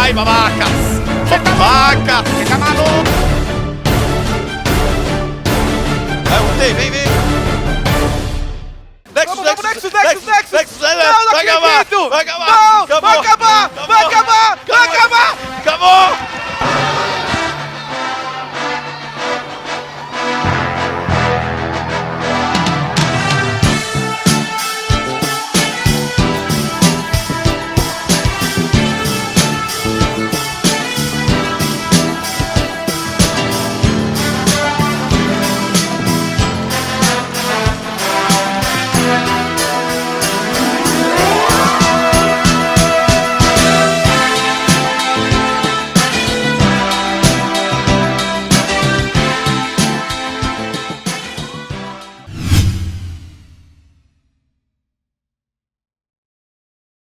Vai, babacas! Babacas! Fica maluco! Vai, voltei, vem! Nexus! Vamos, Nexus! Não, não Vai acabar! acredito! Vai acabar! Não, Acabou. vai acabar!